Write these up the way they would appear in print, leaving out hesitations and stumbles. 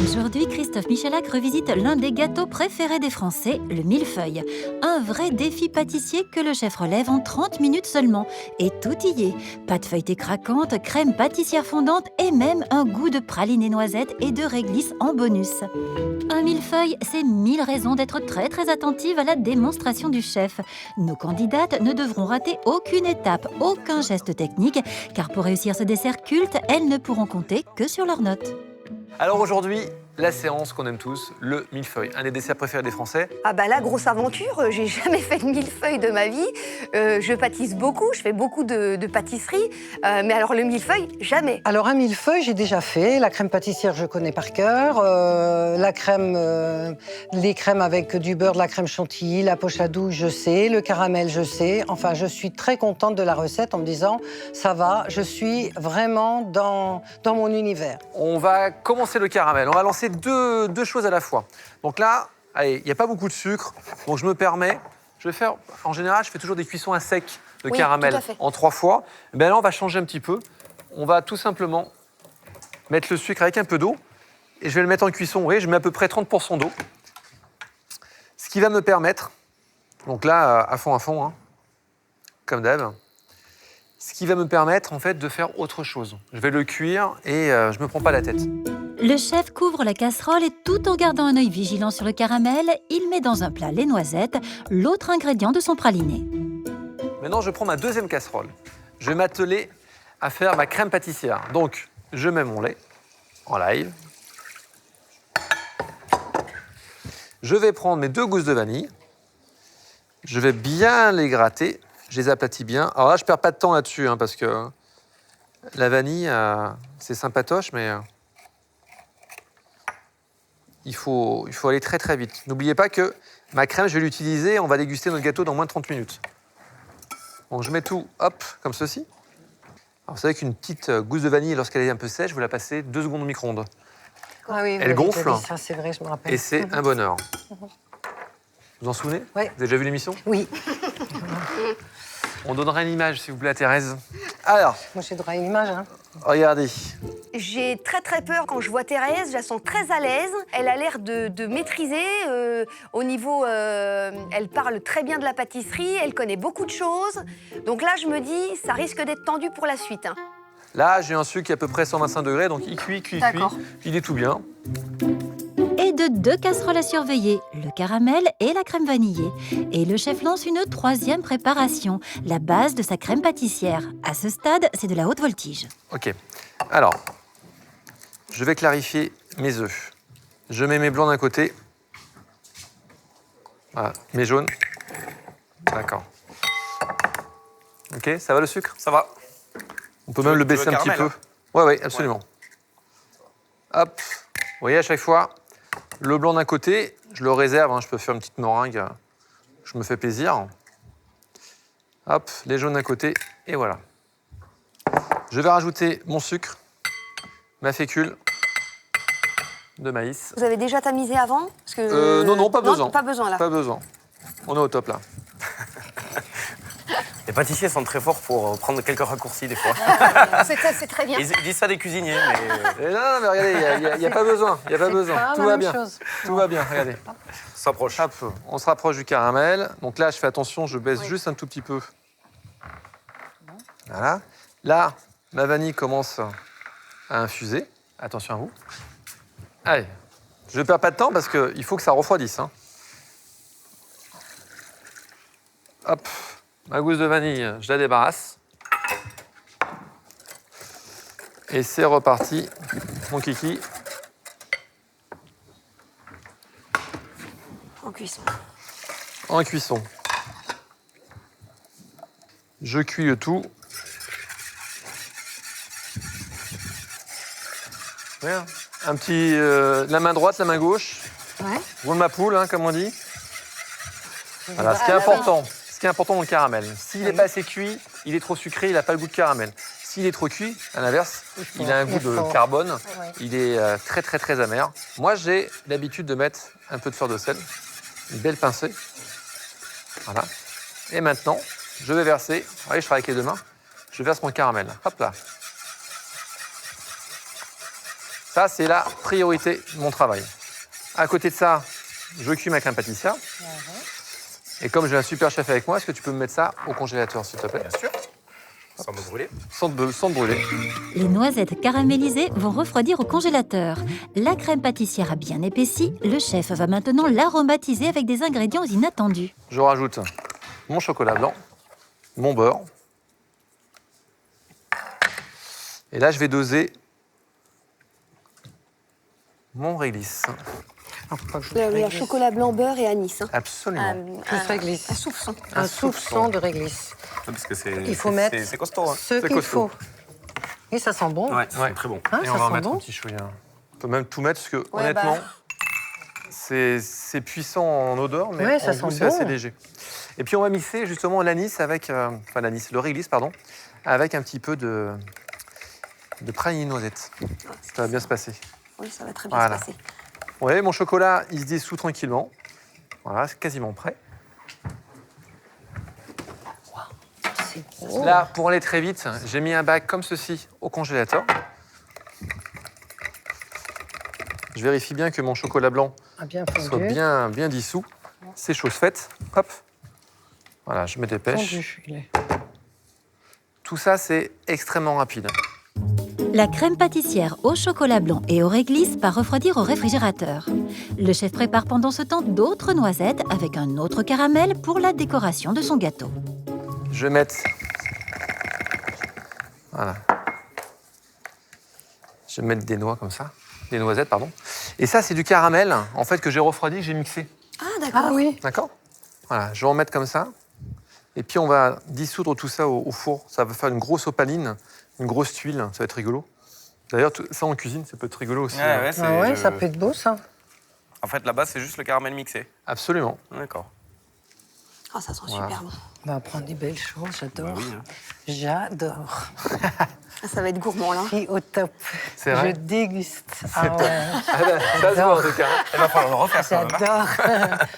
Aujourd'hui, Christophe Michalak revisite l'un des gâteaux préférés des Français, le millefeuille. Un vrai défi pâtissier que le chef relève en 30 minutes seulement. Et tout y est. Pâte feuilletée craquante, crème pâtissière fondante et même un goût de praline et noisettes et de réglisse en bonus. Un millefeuille, c'est 1000 raisons d'être très attentive à la démonstration du chef. Nos candidates ne devront rater aucune étape, aucun geste technique, car pour réussir ce dessert culte, elles ne pourront compter que sur leurs notes. Alors aujourd'hui, la séance qu'on aime tous, le millefeuille, un des desserts préférés des Français. Ah bah là, grosse aventure, j'ai jamais fait de millefeuille de ma vie. Je pâtisse beaucoup, je fais beaucoup de pâtisserie, mais alors le millefeuille, jamais. Alors un millefeuille, j'ai déjà fait. La crème pâtissière, je connais par cœur. La crème, les crèmes avec du beurre, de la crème chantilly, la poche à douille, je sais. Le caramel, je sais. Enfin, je suis très contente de la recette en me disant, ça va, je suis vraiment dans mon univers. On va commencer le caramel. On va lancer deux choses à la fois. Donc là, allez, il n'y a pas beaucoup de sucre, donc je me permets, je vais faire, en général, je fais toujours des cuissons à sec de caramel en 3 fois. Ben là, on va changer un petit peu. On va tout simplement mettre le sucre avec un peu d'eau et je vais le mettre en cuisson. Vous voyez, je mets à peu près 30% d'eau. Ce qui va me permettre, donc là, à fond, hein, comme d'hab, ce qui va me permettre en fait de faire autre chose. Je vais le cuire et je ne me prends pas la tête. Le chef couvre la casserole et tout en gardant un œil vigilant sur le caramel, il met dans un plat les noisettes, l'autre ingrédient de son praliné. Maintenant, je prends ma deuxième casserole. Je vais m'atteler à faire ma crème pâtissière. Donc, je mets mon lait en live. Je vais prendre mes 2 gousses de vanille. Je vais bien les gratter. Je les aplatis bien. Alors là, je ne perds pas de temps là-dessus, hein, parce que la vanille, c'est sympatoche, mais il faut aller très vite. N'oubliez pas que ma crème, je vais l'utiliser, on va déguster notre gâteau dans moins de 30 minutes. Donc je mets tout, hop, comme ceci. Alors vous savez qu'une petite gousse de vanille, lorsqu'elle est un peu sèche, vous la passez 2 secondes au micro-ondes. Ah oui, Elle gonfle. Ça, c'est vrai, je me rappelle. Et c'est un bonheur. Vous vous en souvenez? Oui. Vous avez déjà vu l'émission? Oui. On donnera une image, s'il vous plaît, à Thérèse. Alors, Moi, j'ai droit à une image. Hein. regardez. J'ai très peur quand je vois Thérèse, je la sens très à l'aise. Elle a l'air de maîtriser au niveau... elle parle très bien de la pâtisserie, elle connaît beaucoup de choses. Donc là, je me dis, ça risque d'être tendu pour la suite. Hein. Là, j'ai un sucre qui est à peu près 125 degrés, donc il cuit. Il est tout bien. Et de 2 casseroles à surveiller, le caramel et la crème vanillée. Et le chef lance une 3e préparation, la base de sa crème pâtissière. À ce stade, c'est de la haute voltige. Ok. Alors, je vais clarifier mes œufs. Je mets mes blancs d'un côté. Voilà, mes jaunes. D'accord. Ok, ça va le sucre? Ça va. On peut même le baisser un petit peu. Ouais, absolument. Hop. Vous voyez, à chaque fois, le blanc d'un côté, je le réserve. Hein, je peux faire une petite meringue. Je me fais plaisir. Hop, les jaunes d'un côté. Et voilà. Je vais rajouter mon sucre, ma fécule de maïs. Vous avez déjà tamisé avant? Parce que... Non, pas besoin. Pas besoin, là. Pas besoin. On est au top, là. Les pâtissiers sont très forts pour prendre quelques raccourcis des fois. C'est très bien. Ils disent ça des cuisiniers, mais Et non, mais regardez, il n'y a pas besoin. Il n'y a pas besoin. Tout va bien. Tout va bien, regardez. s'approche. Hop, on se rapproche du caramel. Donc là, je fais attention, je baisse juste un tout petit peu. Voilà. Là, ma vanille commence à infuser. Attention à vous. Allez, je ne perds pas de temps parce qu'il faut que ça refroidisse. Hein. Hop, ma gousse de vanille, je la débarrasse. Et c'est reparti, mon kiki. En cuisson. En cuisson. Je cuis le tout. Voilà. Un petit... la main droite, la main gauche. Ouais. Roule ma poule, hein, comme on dit. Voilà, ce qui est important dans le caramel. S'il n'est pas assez cuit, il est trop sucré, il n'a pas le goût de caramel. S'il est trop cuit, à l'inverse, il a un goût de carbone. Il est très amer. Moi, j'ai l'habitude de mettre un peu de fleur de sel, une belle pincée. Voilà. Et maintenant, je vais verser. Allez, je travaille avec les 2 mains. Je verse mon caramel. Hop là. Ça, c'est la priorité de mon travail. À côté de ça, je cuis ma crème pâtissière. Et comme j'ai un super chef avec moi, est-ce que tu peux me mettre ça au congélateur, s'il te plaît? Bien sûr. Sans me brûler. Sans te brûler. Les noisettes caramélisées vont refroidir au congélateur. La crème pâtissière a bien épaissi. Le chef va maintenant l'aromatiser avec des ingrédients inattendus. Je rajoute mon chocolat blanc, mon beurre. Et là, je vais doser mon réglisse. Il y a chocolat blanc, beurre et anis. Hein. Absolument. Plus réglisse. Un soupçon. Un soupçon de réglisse. Parce que Il faut mettre c'est costaud. Hein. ce C'est qu'il costaud. faut. Et ça sent bon. Ouais, c'est très bon. Hein, Et ça on va en sent mettre bon. un petit chouïa. On peut même tout mettre parce que, Ouais, honnêtement, bah. c'est puissant en odeur, mais Ouais, ça en goût, sent c'est bon. assez léger. Et puis, on va mixer justement l'anis avec... le réglisse, pardon, avec un petit peu de praliné noisette. Ça va bien se passer. Oui, ça va très bien Voilà. se passer. Vous voyez, mon chocolat, il se dissout tranquillement. Voilà, c'est quasiment prêt. C'est beau. Là, pour aller très vite, j'ai mis un bac comme ceci au congélateur. Je vérifie bien que mon chocolat blanc Ah, bien soit fondu. bien dissous. C'est chose faite. Hop. Voilà, je me dépêche. Fondu, il est. Tout ça, c'est extrêmement rapide. La crème pâtissière au chocolat blanc et au réglisse part refroidir au réfrigérateur. Le chef prépare pendant ce temps d'autres noisettes avec un autre caramel pour la décoration de son gâteau. Je vais mettre... Voilà. Je vais mettre des noix comme ça. Des noisettes, pardon. Et ça, c'est du caramel, en fait, que j'ai refroidi, que j'ai mixé. Ah, d'accord. Ah oui. D'accord? Voilà, je vais en mettre comme ça. Et puis, on va dissoudre tout ça au four. Ça va faire une grosse opaline, une grosse tuile. Ça va être rigolo. D'ailleurs, ça en cuisine, ça peut être rigolo aussi. Ouais, ouais, c'est Ah ouais, ça peut être beau, ça. En fait, là-bas, c'est juste le caramel mixé. Absolument. D'accord. Ah, ça sent Voilà. super bon. On va prendre des belles choses, j'adore. Bah oui, hein. J'adore. Ah, ça va être gourmand, là. Je suis au top. C'est vrai Je déguste. Ah ouais. Ça se voit en tout cas. Il va falloir le refaire, ça. J'adore.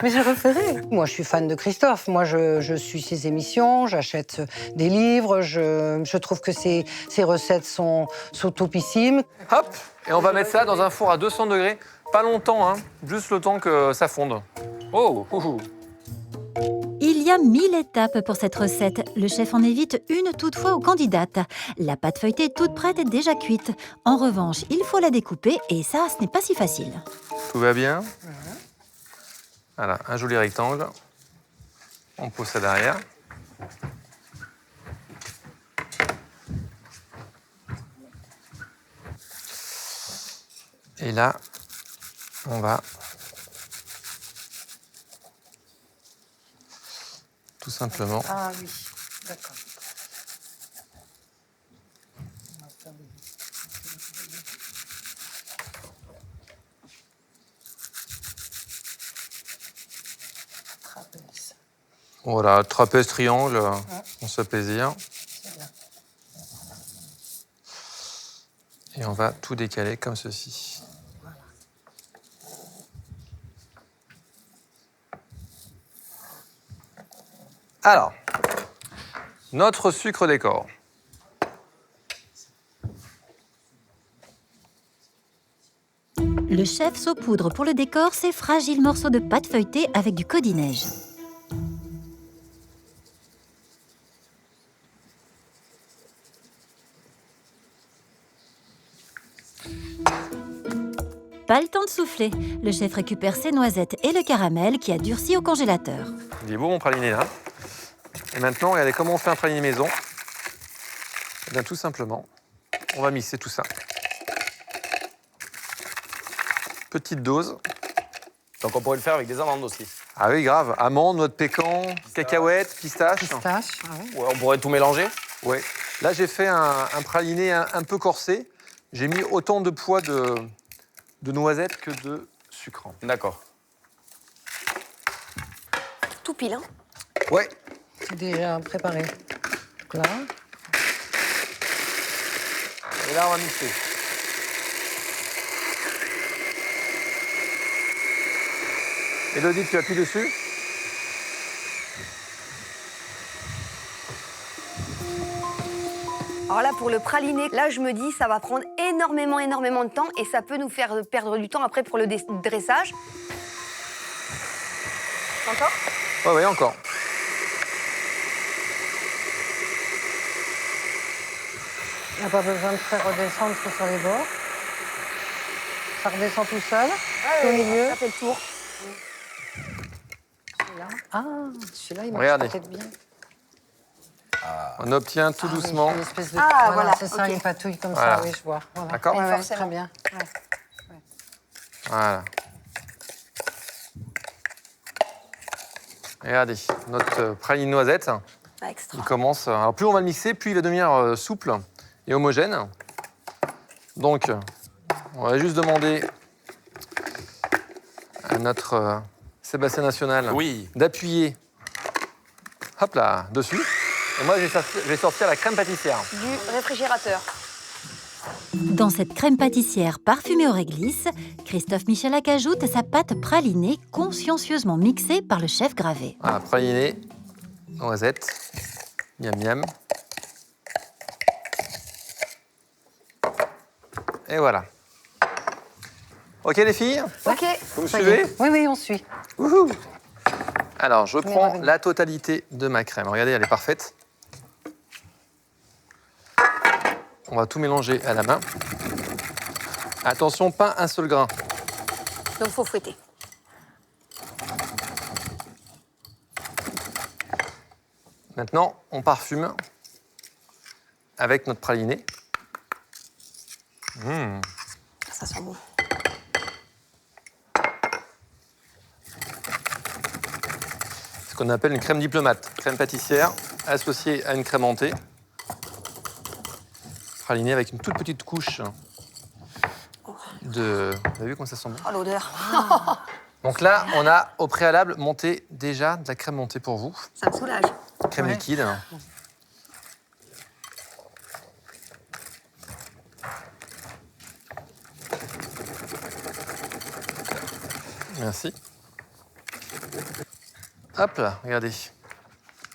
Mais je referai. Moi, je suis fan de Christophe. Moi, je suis ses émissions, j'achète des livres. Je trouve que ses recettes sont topissimes. Hop, et on va mettre ça dans un four à 200 degrés. Pas longtemps, hein. Juste le temps que ça fonde. Oh, Il y a 1000 étapes pour cette recette. Le chef en évite une toutefois aux candidates. La pâte feuilletée toute prête est déjà cuite. En revanche, il faut la découper et ça, ce n'est pas si facile. Tout va bien. Voilà, un joli rectangle. On pose ça derrière. Et là, on va tout simplement Ah oui, d'accord. trapèze. Voilà, trapèze, triangle, on se fait plaisir. Et on va tout décaler comme ceci. Alors, notre sucre décor. Le chef saupoudre pour le décor ces fragiles morceaux de pâte feuilletée avec du codinège. Pas le temps de souffler. Le chef récupère ses noisettes et le caramel qui a durci au congélateur. Il est beau mon praliné là. Et maintenant, regardez comment on fait un praliné maison. Eh bien, tout simplement, on va mixer tout ça. Petite dose. Donc, on pourrait le faire avec des amandes aussi. Ah oui, grave. Amandes, noix de pécan, cacahuètes, pistaches. Pistache, ah ouais. Ouais, on pourrait tout mélanger. Ouais. Là, j'ai fait un praliné un peu corsé. J'ai mis autant de poids de noisettes que de sucre. D'accord. Tout pile, hein. Ouais. C'est déjà préparé. Donc là, Et là, on va mixer. Élodie, tu appuies dessus. Alors là, pour le praliné, là, je me dis, ça va prendre énormément de temps et ça peut nous faire perdre du temps après pour le dressage. Encore ? Oui, encore. On n'a pas besoin de faire redescendre sur les bords. Ça redescend tout seul. Au milieu. Ça fait le tour. Celui-là. Ah, celui-là, il marche Regardez. peut-être bien. On obtient tout doucement. Oui, une espèce de... Ah, voilà, c'est ça, ok. une patouille comme Voilà. ça, oui, je vois. Voilà. D'accord. Ouais, ouais, Forcément. très bien. Voilà. Regardez, notre praline noisette, Ah, extra. il commence... Alors plus on va le mixer, plus il va devenir souple et homogène. Donc, on va juste demander à notre Sébastien National Oui. d'appuyer, hop là, dessus. Et moi, je vais sortir la crème pâtissière. Du réfrigérateur. Dans cette crème pâtissière parfumée au réglisse, Christophe Michalak ajoute sa pâte pralinée consciencieusement mixée par le chef Gravé. Voilà, praliné, noisette, miam miam. Et voilà. Ok les filles, Ok. vous me Ça y suivez? est. Oui, oui, on suit. Wouhou. Alors, je Première prends avec. la totalité de ma crème. Regardez, elle est parfaite. On va tout mélanger à la main. Attention, pas un seul grain. Donc, faut fouetter. Maintenant, on parfume avec notre praliné. Ça sent bon. Ce qu'on appelle une crème diplomate. Crème pâtissière associée à une crème mentée. Pralinée avec une toute petite couche de... Vous avez vu comment ça sent bon? Oh, l'odeur. Donc là, on a au préalable monté déjà de la crème montée pour vous. Ça me soulage. Crème Ouais. liquide. Merci. Hop là, regardez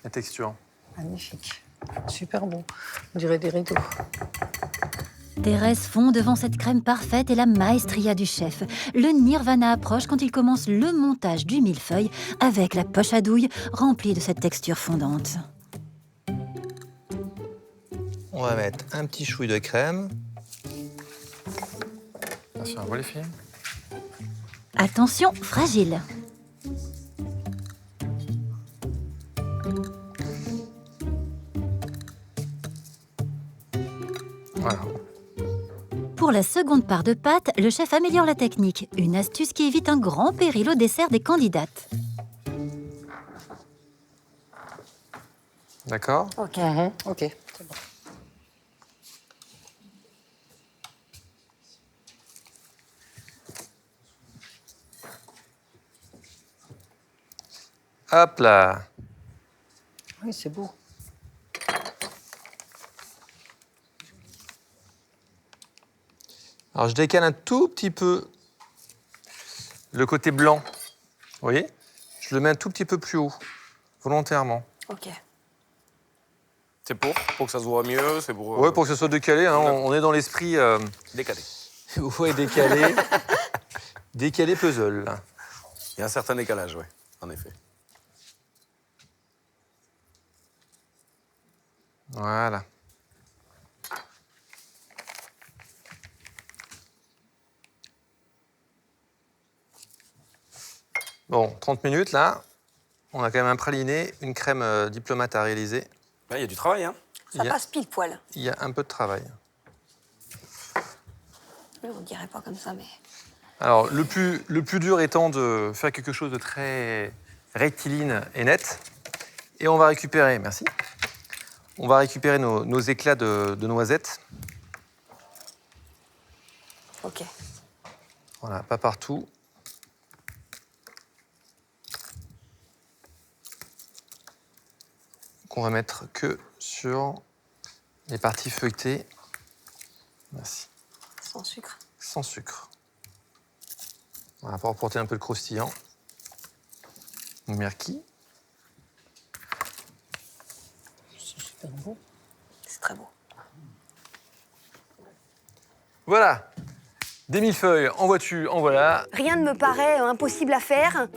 la texture. Magnifique. Super bon. On dirait des rideaux. Thérèse fond devant cette crème parfaite et la maestria du chef. Le nirvana approche quand il commence le montage du millefeuille avec la poche à douille remplie de cette texture fondante. On va mettre un petit chouï de crème. Attention à vous les filles. Attention, fragile. Voilà. Pour la seconde part de pâte, le chef améliore la technique. Une astuce qui évite un grand péril au dessert des candidates. D'accord. Ok. Ok, c'est bon. Hop là. Oui, c'est beau. Alors, je décale un tout petit peu le côté blanc. Vous voyez? Je le mets un tout petit peu plus haut, volontairement. Ok. C'est pour que ça se voit mieux, c'est pour... Ouais, pour que ce soit décalé. Hein, on est dans l'esprit décaler. ouais, décalé. Décalé puzzle. Il y a un certain décalage, oui, en effet. Voilà. Bon, 30 minutes là. On a quand même un praliné, une crème diplomate à réaliser. Là, il y a du travail, hein. Ça Il y a- passe pile poil. Il y a un peu de travail. Oui, on dirait pas comme ça, mais... Alors, le plus dur étant de faire quelque chose de très rectiligne et net. Et on va récupérer, merci. On va récupérer nos éclats de noisettes. Ok. Voilà, pas partout. Qu'on va mettre que sur les parties feuilletées. Merci. Sans sucre. Sans sucre. Voilà, pour apporter un peu de croustillant. Merci. C'est super beau. C'est très beau. Voilà. Des millefeuilles, en vois-tu, en voilà. Rien ne me paraît impossible à faire.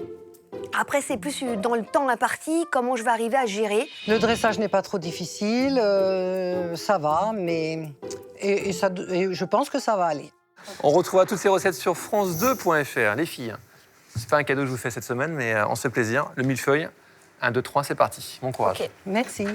Après, c'est plus dans le temps imparti, comment je vais arriver à gérer. Le dressage n'est pas trop difficile, ça va, mais... Et je pense que ça va aller. On retrouvera toutes ces recettes sur france2.fr. Les filles, c'est pas un cadeau que je vous fais cette semaine, mais on se fait plaisir. Le millefeuille, 1, 2, 3, c'est parti. Bon courage. Okay. Merci.